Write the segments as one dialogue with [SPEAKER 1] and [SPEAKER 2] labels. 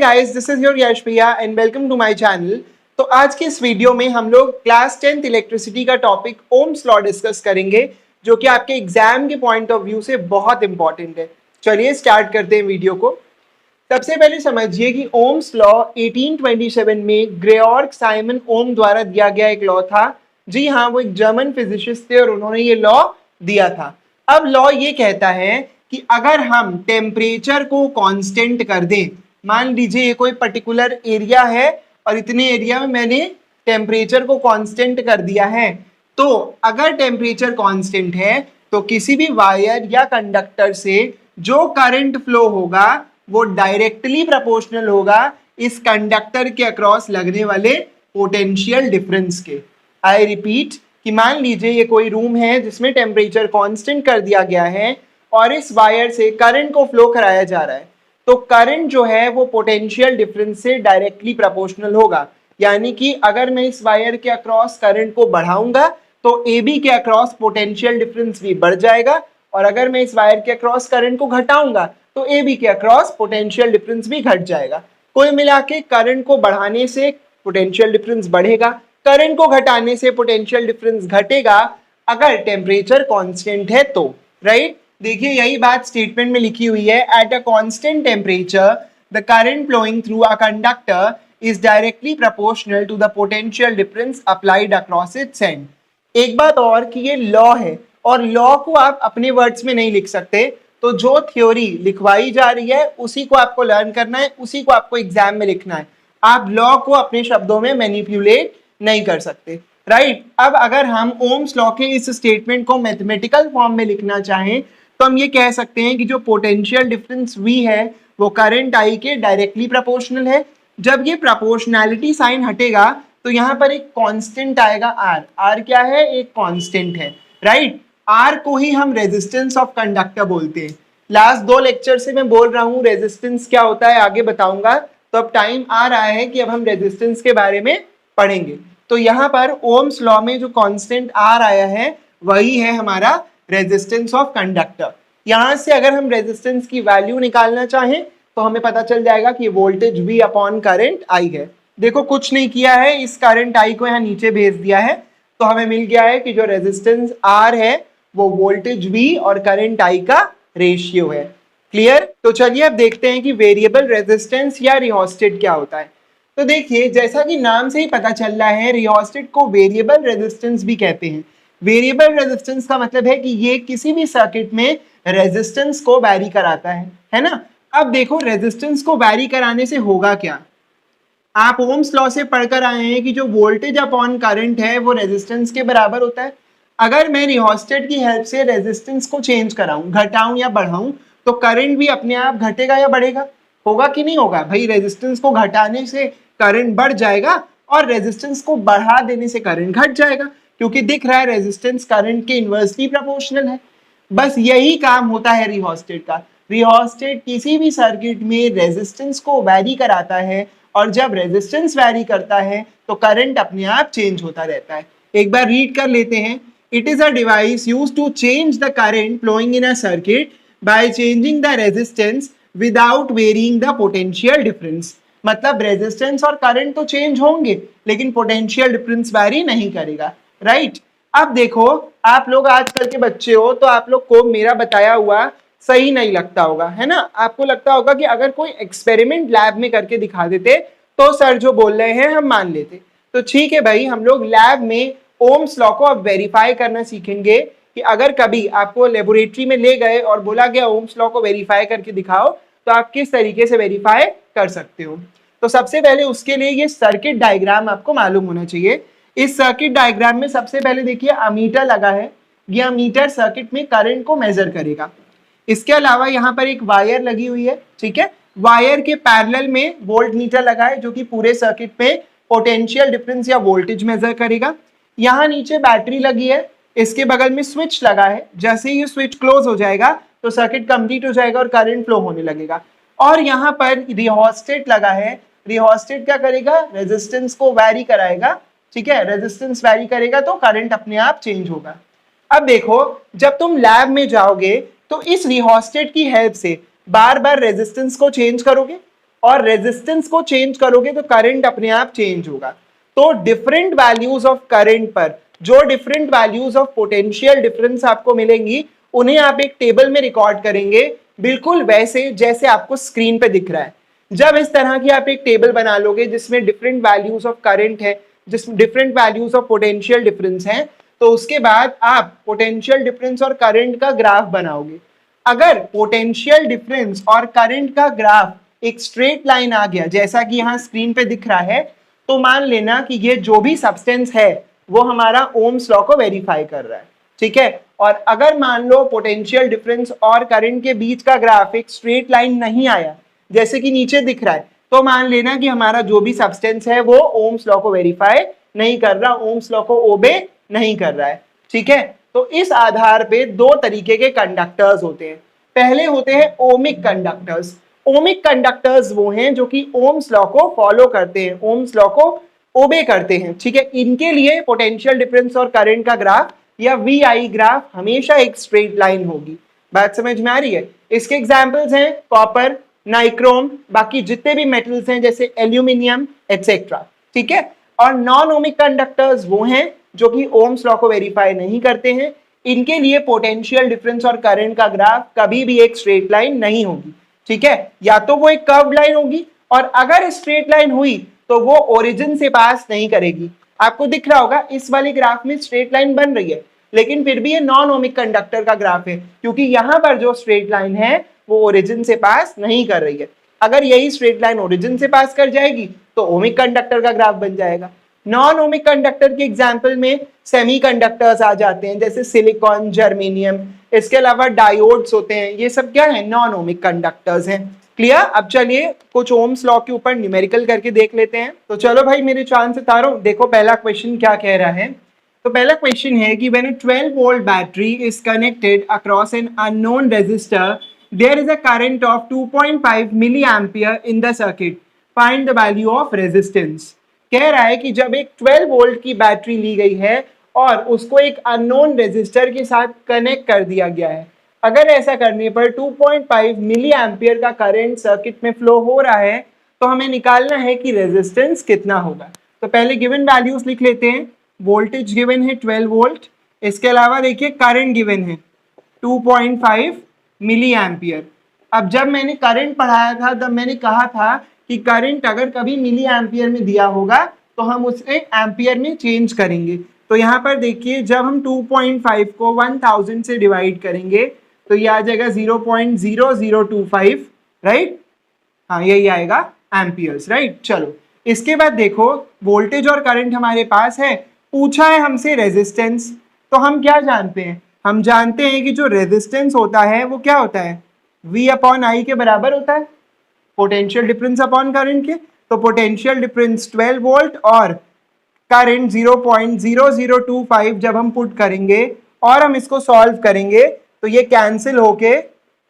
[SPEAKER 1] Guys, this is your Yash भैया and welcome to my channel. तो आज की इस वीडियो में हम लोग क्लास 10th इलेक्ट्रिसिटी का टॉपिक ओम्स लॉ डिस्कस करेंगे, जो कि आपके एग्जाम के पॉइंट ऑफ व्यू से बहुत इंपॉर्टेंट है। चलिए स्टार्ट करते हैं वीडियो को। सबसे पहले समझिए कि ओम्स लॉ 1827 में ग्रेऑर्ग साइमन ओम द्वारा दिया गया एक लॉ था। जी हाँ, वो एक जर्मन फिजिसिस्ट थे और उन्होंने ये लॉ दिया था। अब लॉ ये कहता है कि अगर हम टेम्परेचर को कांस्टेंट कर दें, मान लीजिए ये कोई पर्टिकुलर एरिया है और इतने एरिया में मैंने टेम्परेचर को कांस्टेंट कर दिया है, तो अगर टेम्परेचर कांस्टेंट है तो किसी भी वायर या कंडक्टर से जो करंट फ्लो होगा वो डायरेक्टली प्रोपोर्शनल होगा इस कंडक्टर के अक्रॉस लगने वाले पोटेंशियल डिफरेंस के। आई रिपीट कि मान लीजिए ये कोई रूम है जिसमें टेम्परेचर कांस्टेंट कर दिया गया है और इस वायर से करंट को फ्लो कराया जा रहा है, तो करंट जो है वो पोटेंशियल डिफरेंस से डायरेक्टली प्रोपोर्शनल होगा। यानी कि अगर मैं इस वायर के अक्रॉस करंट को बढ़ाऊंगा तो AB के अक्रॉस पोटेंशियल डिफरेंस भी बढ़ जाएगा, और अगर मैं इस वायर के अक्रॉस करंट को घटाऊंगा तो AB के अक्रॉस पोटेंशियल डिफरेंस भी घट जाएगा। कुल मिला के करंट को बढ़ाने से पोटेंशियल डिफरेंस बढ़ेगा, करंट को घटाने से पोटेंशियल डिफरेंस घटेगा अगर टेम्परेचर कांस्टेंट है तो। राइट, देखिए यही बात स्टेटमेंट में लिखी हुई है। At a constant temperature the current flowing through a conductor is directly proportional to the potential difference applied across its end. एक बात और कि ये लॉ है और लॉ को आप अपने वर्ड्स में नहीं लिख सकते, तो जो थ्योरी लिखवाई जा रही है उसी को आपको लर्न करना है, उसी को आपको एग्जाम में लिखना है। आप लॉ को अपने शब्दों में मैनिपुलेट नहीं कर सकते। राइट, अब अगर हम ओम्स लॉ के इस स्टेटमेंट को मैथमेटिकल फॉर्म में लिखना चाहें तो हम ये कह सकते हैं कि जो पोटेंशियल डिफरेंस V है वो करंट I के डायरेक्टली प्रोपोर्शनल है। जब ये प्रोपोर्शनैलिटी साइन हटेगा तो यहाँ पर एक कांस्टेंट आएगा R। R क्या है? एक कांस्टेंट है। राइट, R को ही हम रेजिस्टेंस ऑफ कंडक्टर बोलते हैं। लास्ट 2 लेक्चर से मैं बोल रहा हूँ रेजिस्टेंस क्या होता है, आगे बताऊंगा। तो अब टाइम आ रहा है कि अब हम रेजिस्टेंस के बारे में पढ़ेंगे। तो यहाँ पर ओम्स लॉ में जो कांस्टेंट R आया है वही है हमारा रेजिस्टेंस ऑफ कंडक्टर। यहां से अगर हम रेजिस्टेंस की वैल्यू निकालना चाहें तो हमें पता चल जाएगा कि voltage V upon current I है। देखो कुछ नहीं किया है, इस करंट I को यहाँ नीचे भेज दिया है, तो हमें मिल गया है कि जो रेजिस्टेंस R है वो वोल्टेज V और करंट I का रेशियो है। क्लियर? तो चलिए अब देखते हैं कि वेरिएबल रेजिस्टेंस या रियोस्टेट क्या होता है। तो देखिए, जैसा कि नाम से ही पता चल रहा है, रियोस्टेट को वेरिएबल रेजिस्टेंस भी कहते हैं। वेरिएबल रेजिस्टेंस का मतलब है कि ये किसी भी सर्किट में रेजिस्टेंस को वैरी कराता है ना। अब देखो रेजिस्टेंस को वैरी कराने से होगा क्या। आप ओम्स लॉ से पढ़कर आए हैं कि जो वोल्टेज अपॉन करंट है वो रेजिस्टेंस के बराबर होता है। अगर मैं रियोस्टेट की हेल्प से रेजिस्टेंस को चेंज कराऊं, घटाऊं या बढ़ाऊं, तो करंट भी अपने आप घटेगा या बढ़ेगा? होगा कि नहीं होगा? भाई रेजिस्टेंस को घटाने से करंट बढ़ जाएगा और रेजिस्टेंस को बढ़ा देने से करंट घट जाएगा, क्योंकि दिख रहा है रेजिस्टेंस करंट के इनवर्सली प्रोपोर्शनल है। बस यही काम होता है रियोस्टेट का। रियोस्टेट किसी भी सर्किट में रेजिस्टेंस को वैरी कराता है, और जब रेजिस्टेंस वैरी करता है तो करंट अपने आप चेंज होता रहता है। एक बार रीड कर लेते हैं। It is a device used to change the current flowing in a circuit by changing the resistance without varying the potential difference. मतलब रेजिस्टेंस और करंट तो चेंज होंगे लेकिन पोटेंशियल डिफरेंस वैरी नहीं करेगा। राइट, अब देखो आप लोग आजकल के बच्चे हो तो आप लोग को मेरा बताया हुआ सही नहीं लगता होगा, है ना। आपको लगता होगा कि अगर कोई एक्सपेरिमेंट लैब में करके दिखा देते तो सर जो बोल रहे हैं हम मान लेते। तो ठीक है भाई, हम लोग लैब में ओम्स लॉ को अब वेरीफाई करना सीखेंगे कि अगर कभी आपको लेबोरेटरी में ले गए और बोला गया ओम्स लॉ को वेरीफाई करके दिखाओ तो आप किस तरीके से वेरीफाई कर सकते हो। तो सबसे पहले उसके लिए ये सर्किट डायग्राम आपको मालूम होना चाहिए। इस सर्किट डायग्राम में सबसे पहले देखिए अमीटर लगा है। यह अमीटर सर्किट में करंट को मेजर करेगा। इसके अलावा यहाँ पर एक वायर लगी हुई है, ठीक है। वायर के पैरेलल में वोल्ट मीटर लगा है जो कि पूरे सर्किट में पोटेंशियल डिफरेंस या वोल्टेज मेजर करेगा। यहाँ नीचे बैटरी लगी है, इसके बगल में स्विच लगा है। जैसे ही स्विच क्लोज हो जाएगा तो सर्किट कंप्लीट हो जाएगा और करंट फ्लो होने लगेगा। और यहाँ पर रियोस्टेट लगा है। रियोस्टेट क्या करेगा? रेजिस्टेंस को वैरी कराएगा, ठीक है। रेजिस्टेंस वैरी करेगा तो करंट अपने आप चेंज होगा। अब देखो, जब तुम लैब में जाओगे तो इस रियोस्टेट की हेल्प से बार बार रेजिस्टेंस को चेंज करोगे, और रेजिस्टेंस को चेंज करोगे तो करंट अपने आप चेंज होगा। तो डिफरेंट वैल्यूज ऑफ करंट पर जो different values of potential difference आपको मिलेंगी उन्हें आप एक टेबल में रिकॉर्ड करेंगे, बिल्कुल वैसे जैसे आपको स्क्रीन पे दिख रहा है। जब इस तरह की आप एक टेबल बना लोगे जिसमें डिफरेंट वैल्यूज ऑफ करंट है, जिसमें different values of potential difference है, तो उसके बाद आप पोटेंशियल डिफरेंस और करंट का ग्राफ बनाओगे। अगर पोटेंशियल डिफरेंस और करंट का ग्राफ एक स्ट्रेट लाइन आ गया जैसा कि यहाँ स्क्रीन पे दिख रहा है, तो मान लेना कि ये जो भी सब्सटेंस है वो हमारा ओम्स लॉ को वेरीफाई कर रहा है, ठीक है। और अगर मान लो पोटेंशियल डिफरेंस और करंट के बीच का ग्राफ एक स्ट्रेट लाइन नहीं आया जैसे कि नीचे दिख रहा है, तो मान लेना कि हमारा जो भी सब्सटेंस है वो ओम्स लॉ को वेरीफाई नहीं कर रहा, ओम्स लॉ को ओबे नहीं कर रहा है, ठीक है। तो इस आधार पे दो तरीके के कंडक्टर्स होते हैं। पहले होते हैं ओमिक कंडक्टर्स। ओमिक कंडक्टर्स वो हैं जो कि ओम्स लॉ को फॉलो करते हैं, ओम्स लॉ को ओबे करते हैं, ठीक है। इनके लिए पोटेंशियल डिफरेंस और करंट का ग्राफ या वी आई ग्राफ हमेशा एक स्ट्रेट लाइन होगी। बात समझ में आ रही है? इसके एग्जांपल्स हैं कॉपर, नाइक्रोम, बाकी जितने भी मेटल्स हैं जैसे एल्यूमिनियम एटसेट्रा, ठीक है। और नॉन ओमिक कंडक्टर्स वो हैं जो कि ओम्स लॉ को वेरीफाई नहीं करते हैं। इनके लिए पोटेंशियल डिफरेंस और करंट का ग्राफ कभी भी एक स्ट्रेट लाइन नहीं होगी, ठीक है। या तो वो एक कर्व्ड लाइन होगी, और अगर स्ट्रेट लाइन हुई तो वो ओरिजिन से पास नहीं करेगी। आपको दिख रहा होगा इस वाले ग्राफ में स्ट्रेट लाइन बन रही है, लेकिन फिर भी ये नॉन ओमिक कंडक्टर का ग्राफ है, क्योंकि यहाँ पर जो स्ट्रेट लाइन है वो ओरिजिन से पास नहीं कर रही है। अगर यही स्ट्रेट लाइन ओरिजिन से पास कर जाएगी तो ओमिक कंडक्टर का ग्राफ बन जाएगा। नॉन ओमिक कंडक्टर के एग्जाम्पल में सेमीकंडक्टर्स आ जाते हैं जैसे सिलिकॉन, जर्मेनियम, इसके अलावा डायोड्स होते हैं, ये सब क्या है? नॉन ओमिक कंडक्टर्स हैं। क्लियर? अब चलिए कुछ ओम्स लॉ के ऊपर न्यूमेरिकल करके देख लेते हैं। तो चलो भाई मेरे चांद सितारों, देखो पहला क्वेश्चन क्या कह रहा है। तो पहला क्वेश्चन है कि when a 12 volt battery is connected across an unknown resistor there is a current of 2.5 milliampere in the circuit, find the value of resistance. कह रहा है कि जब एक 12 वोल्ट की बैटरी ली गई है और उसको एक अननोन रेजिस्टर के साथ कनेक्ट कर दिया गया है, अगर ऐसा करने पर 2.5 मिली एम्पियर का करंट सर्किट में फ्लो हो रहा है, तो हमें निकालना है कि रेजिस्टेंस कितना होगा। तो पहले गिवन वैल्यूज लिख लेते हैं। वोल्टेज गिवन है 12 वोल्ट, इसके अलावा देखिए करंट गिवन है 2.5 मिली एम्पियर। अब जब मैंने करंट पढ़ाया था तब मैंने कहा था कि करंट अगर कभी मिली एम्पियर में दिया होगा तो हम उसे एम्पियर में चेंज करेंगे। तो यहाँ पर देखिए जब हम 2.5 को 1000 से डिवाइड करेंगे तो ये आ जाएगा 0.0025, राइट? हाँ यही आएगा एम्पियर्स, राइट। चलो इसके बाद देखो वोल्टेज और करंट हमारे पास है, पूछा है हमसे रेजिस्टेंस। तो हम क्या जानते हैं? हम जानते हैं कि जो रेजिस्टेंस होता है वो क्या होता है? V अपॉन आई के बराबर होता है, पोटेंशियल डिफरेंस अपॉन करंट के। तो पोटेंशियल डिफरेंस 12 वोल्ट और करंट 0.0025 जब हम पुट करेंगे और हम इसको सॉल्व करेंगे तो ये कैंसिल होके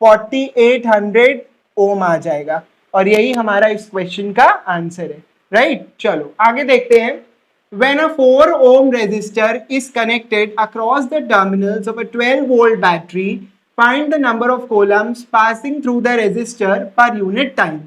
[SPEAKER 1] 4800 ओम आ जाएगा, और यही हमारा इस क्वेश्चन का आंसर है, राइट। चलो आगे देखते हैं। When a 4 ohm resistor is connected across the terminals of a 12 volt battery, find the number of coulombs passing through the resistor per unit time।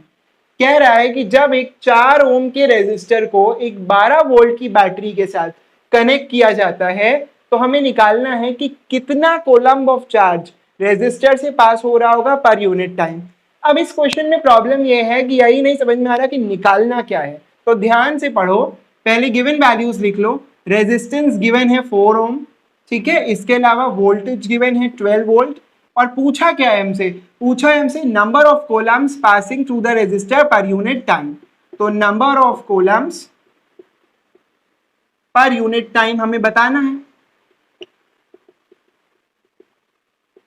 [SPEAKER 1] कह रहा है कि जब एक 4 ओम के रेजिस्टर को एक 12 वोल्ट की बैटरी के साथ कनेक्ट किया जाता है तो हमें निकालना है कि कितना कोलम्ब ऑफ चार्ज रेजिस्टर से पास हो रहा होगा पर यूनिट टाइम। अब इस क्वेश्चन में प्रॉब्लम यह है कि यही नहीं समझ में आ रहा कि निकालना क्या है, तो ध्यान से पढ़ो। पहले गिवन वैल्यूज लिख लो। रेजिस्टेंस गिवन है 4 ओम, ठीक है। इसके अलावा वोल्टेज गिवन है 12 वोल्ट, और पूछा क्या है हमसे? पूछा है हमसे number of columns passing through the register per unit time. तो number of columns per unit time हमें बताना है।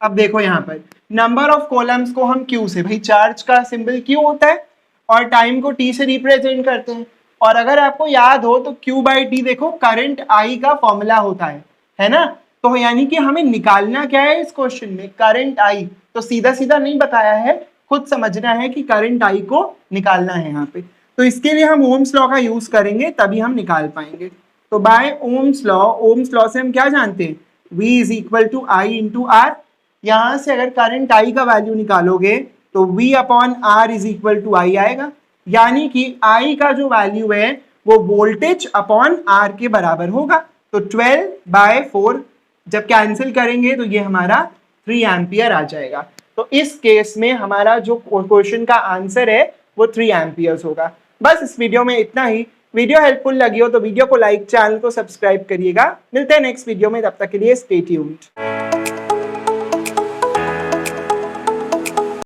[SPEAKER 1] अब देखो यहाँ पर नंबर ऑफ कोलम्स को हम Q से, भाई चार्ज का सिंबल Q होता है और टाइम को T से रिप्रेजेंट करते हैं। और अगर आपको याद हो तो Q/T देखो करंट I का फॉर्मूला होता है ना। तो यानी कि हमें निकालना क्या है इस क्वेश्चन में? Current I। तो सीधा सीधा नहीं बताया है, खुद समझना है कि करंट I को निकालना है यहाँ पे। तो इसके लिए हम ओम्स लॉ का यूज करेंगे तभी हम निकाल पाएंगे। तो बाय ओम्स लॉ से हम क्या जानते हैं? V is equal to I into R. यहाँ से अगर करंट I का वैल्यू निकालोगे तो V upon R is equal to I आएगा। यानी कि I का जो वैल्यू है वो वोल्टेज अपॉन R के बराबर होगा। तो 12/4 जब कैंसिल करेंगे तो ये हमारा 3 एम्पियर आ जाएगा। तो इस केस में हमारा जो क्वेश्चन का आंसर है वो 3 एम्पियर्स होगा। बस इस वीडियो में इतना ही। वीडियो हेल्पफुल लगी हो तो वीडियो को लाइक, चैनल को सब्सक्राइब करिएगा। मिलते हैं नेक्स्ट वीडियो में, तब तक के लिए स्टे ट्यून्ड।